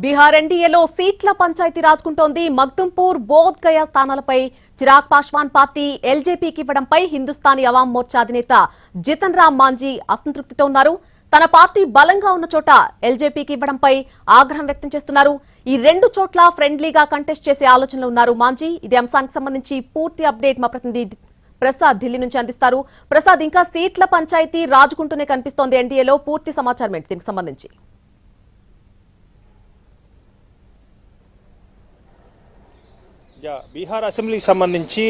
బీహార్ ఎన్డీఏలో సీట్ల పంచాయతీ రాజుకుంటోంది. మగ్దుంపూర్, బోధ్ గయా స్థానాలపై చిరాగ్ పాస్వాన్ పార్టీ ఎల్జేపీకి ఇవ్వడంపై హిందుస్థానీ అవాం మోర్చా అధినేత జితన్ రామ్ మాంజీ అసంతృప్తితో ఉన్నారు. తన పార్టీ బలంగా ఉన్న చోట ఎల్జేపీకి ఇవ్వడంపై ఆగ్రహం వ్యక్తం చేస్తున్నారు. ఈ రెండు చోట్ల ఫ్రెండ్లీగా కంటెస్ట్ చేసే ఆలోచనలో ఉన్నారు మాంజీ. ఇదే అంశానికి సంబంధించి పూర్తి అప్డేట్ మా ప్రతినిధి ప్రసాద్ ఢిల్లీ నుంచి అందిస్తారు. ప్రసాద్, ఇంకా సీట్ల పంచాయతీ రాజుకుంటూనే కనిపిస్తోంది ఎన్డీఏలో. పూర్తి సమాచారం ఏంటి దీనికి సంబంధించి? బీహార్ అసెంబ్లీకి సంబంధించి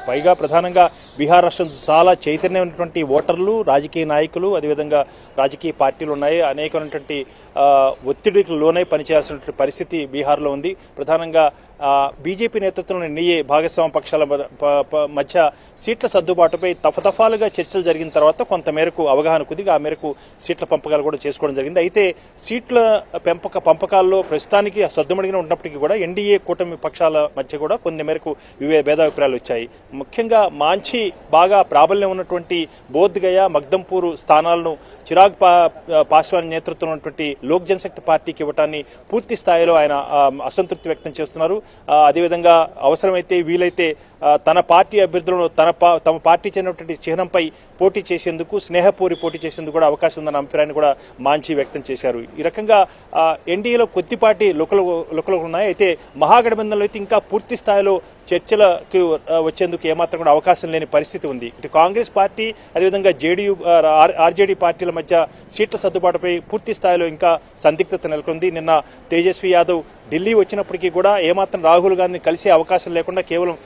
పైగా ప్రధానంగా బీహార్ రాష్ట్రం చాలా చైతన్యమైనటువంటి ఓటర్లు, రాజకీయ నాయకులు, అదేవిధంగా రాజకీయ పార్టీలు ఉన్నాయి. అనేకమైనటువంటి ఒత్తిడికి లోనై పనిచేయాల్సినటువంటి పరిస్థితి బీహార్లో ఉంది. ప్రధానంగా బీజేపీ నేతృత్వంలోని ఎన్డీఏ భాగస్వామ్య పక్షాల మధ్య సీట్ల సర్దుబాటుపై తఫతఫాలుగా చర్చలు జరిగిన తర్వాత కొంతమేరకు అవగాహన కుదిరి ఆ మేరకు సీట్ల పంపకాలు కూడా చేసుకోవడం జరిగింది. అయితే సీట్ల పంపకాల్లో ప్రస్తుతానికి సద్దుమడిగిన ఉన్నప్పటికీ కూడా ఎన్డీఏ కూటమి పక్షాల మధ్య కూడా కొన్ని మేరకు భేదాభిప్రాయాలు వచ్చాయి. ముఖ్యంగా మాంఛీ బాగా ప్రాబల్యం ఉన్నటువంటి బోధ్ గయా, మగ్దంపూర్ స్థానాలను చిరాగ్ పాస్వాన్ నేతృత్వంలో ఉన్నటువంటి లోక్ జనశక్తి పార్టీకి ఇవ్వటాన్ని పూర్తి స్థాయిలో ఆయన అసంతృప్తి వ్యక్తం చేస్తున్నారు. అదేవిధంగా అవసరమైతే వీలైతే తన పార్టీ అభ్యర్థులను తమ పార్టీ చెందినటువంటి చిహ్నంపై పోటీ చేసేందుకు, స్నేహపూరి పోటీ చేసేందుకు కూడా అవకాశం ఉందన్న అభిప్రాయాన్ని కూడా మాంఛీ వ్యక్తం చేశారు. ఈ రకంగా ఎన్డీఏలో కొద్దిపాటి లుకలు ఉన్నాయి. అయితే మహాగఠబంధన్లో అయితే ఇంకా పూర్తి స్థాయిలో చర్చలకు వచ్చేందుకు ఏమాత్రం కూడా అవకాశం లేని పరిస్థితి ఉంది. ఇటు కాంగ్రెస్ పార్టీ, అదేవిధంగా జేడీయూ, ఆర్జేడీ పార్టీల మధ్య సీట్ల సర్దుబాటుపై పూర్తి స్థాయిలో ఇంకా సందిగ్ధత నెలకొంది. నిన్న తేజస్వి యాదవ్ ఢిల్లీ వచ్చినప్పటికీ కూడా ఏమాత్రం రాహుల్ గాంధీని కలిసే అవకాశం లేకుండా కేవలం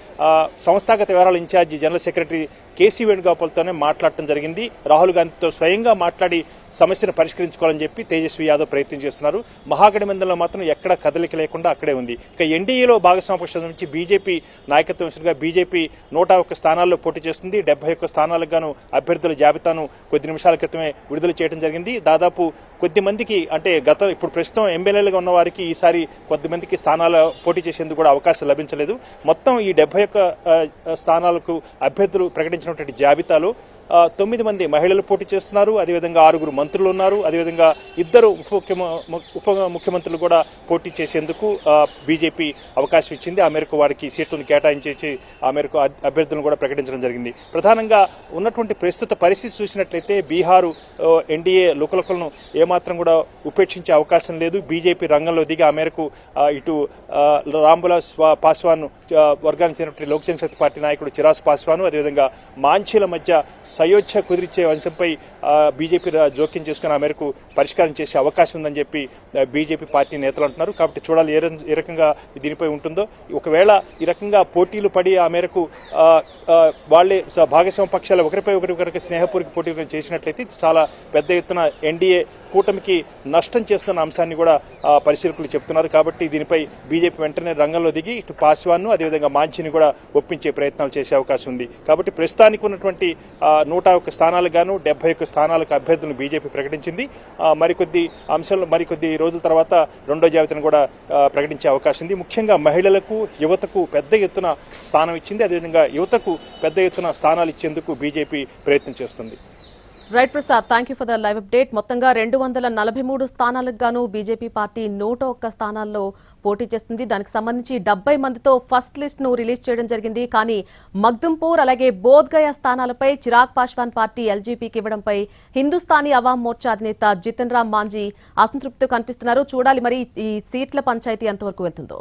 సంస్థాగత వ్యవహారాల ఇన్ఛార్జి జనరల్ సెక్రటరీ కేసీ వేణుగోపాల్తోనే మాట్లాడటం జరిగింది. రాహుల్ గాంధీతో స్వయంగా మాట్లాడి సమస్యను పరిష్కరించుకోవాలని చెప్పి తేజస్వి యాదవ్ ప్రయత్నం చేస్తున్నారు. మహాగఠబంధన్లో మాత్రం ఎక్కడ కదలిక లేకుండా అక్కడే ఉంది. ఇక ఎన్డీఏలో భాగస్వామ్య పక్షాల నుంచి బీజేపీ నాయకత్వం బీజేపీ 101 స్థానాల్లో పోటీ చేస్తుంది. 71 స్థానాలకు గాను అభ్యర్థుల జాబితాను కొద్ది నిమిషాల క్రితమే విడుదల చేయడం జరిగింది. దాదాపు కొద్ది మందికి, అంటే ఇప్పుడు ప్రస్తుతం ఎమ్మెల్యేలుగా ఉన్న వారికి ఈసారి కొద్దిమందికి స్థానాలు పోటీ చేసేందుకు కూడా అవకాశం లభించలేదు. మొత్తం ఈ 71 స్థానాలకు అభ్యర్థులు ప్రకటించినటువంటి జాబితాలో 9 మంది మహిళలు పోటీ చేస్తున్నారు. అదేవిధంగా 6 మంత్రులు ఉన్నారు. అదేవిధంగా 2 ఉప ముఖ్యమంత్రులు కూడా పోటీ చేసేందుకు బీజేపీ అవకాశం ఇచ్చింది. ఆ మేరకు వారికి సీట్లను కేటాయించేసి ఆ మేరకు అభ్యర్థులను కూడా ప్రకటించడం జరిగింది. ప్రధానంగా ఉన్నటువంటి ప్రస్తుత పరిస్థితి చూసినట్లయితే బీహారు ఎన్డీఏ లుకలుకలను ఏమాత్రం కూడా ఉపేక్షించే అవకాశం లేదు. బీజేపీ రంగంలో దిగి ఆ మేరకు ఇటు రామ్విలాస్ పాస్వాన్ వర్గానికి చెందినటువంటి లోక్ జనశక్తి పార్టీ నాయకుడు చిరాగ్ పాస్వాన్, అదేవిధంగా మాంఛీల మధ్య సయోధ్య కుదిరిచే అంశంపై బీజేపీ జోక్యం చేసుకుని ఆ మేరకు పరిష్కారం చేసే అవకాశం ఉందని చెప్పి బీజేపీ పార్టీ నేతలు అంటున్నారు. కాబట్టి చూడాలి ఏ రకంగా దీనిపై ఉంటుందో. ఒకవేళ ఈ రకంగా పోటీలు పడి ఆ మేరకు వాళ్లే భాగస్వామ్య పక్షాలు ఒకరిపై ఒకరికి స్నేహపూర్వక పోటీలు చేసినట్లయితే చాలా పెద్ద ఎత్తున ఎన్డీఏ కూటమికి నష్టం చేస్తున్న అంశాన్ని కూడా పరిశీలకులు చెప్తున్నారు. కాబట్టి దీనిపై బీజేపీ వెంటనే రంగంలో దిగి ఇటు పాస్వాన్ను, అదేవిధంగా మాంఛీని కూడా ఒప్పించే ప్రయత్నాలు చేసే అవకాశం ఉంది. కాబట్టి ప్రస్తుతానికి ఉన్నటువంటి 101 స్థానాలకు గాను 71 స్థానాలకు అభ్యర్థులను బీజేపీ ప్రకటించింది. మరికొద్ది రోజుల తర్వాత రెండో జాబితాను కూడా ప్రకటించే అవకాశం ఉంది. ముఖ్యంగా మహిళలకు, యువతకు పెద్ద ఎత్తున స్థానం ఇచ్చింది. అదేవిధంగా యువతకు పెద్ద ఎత్తున స్థానాలు ఇచ్చేందుకు బీజేపీ ప్రయత్నం చేస్తుంది. Right Prasad, thank you for the live update. మొత్తంగా 243 స్థానాలకు గాను బీజేపీ పార్టీ 101 స్థానాల్లో పోటీ చేస్తుంది. దానికి సంబంధించి 70 మందితో ఫస్ట్ లిస్ట్ ను రిలీజ్ చేయడం జరిగింది. కానీ మగ్దుంపూర్ అలాగే బోధ్ గయా స్థానాలపై చిరాగ్ పాస్వాన్ పార్టీ ఎల్జేపీకి ఇవ్వడంపై హిందుస్థానీ అవాం మోర్చా అధినేత జితన్ రామ్ మాంజీ అసంతృప్తితో కనిపిస్తున్నారు. చూడాలి మరి ఈ సీట్ల పంచాయతీ ఎంతవరకు వెళ్తుందో.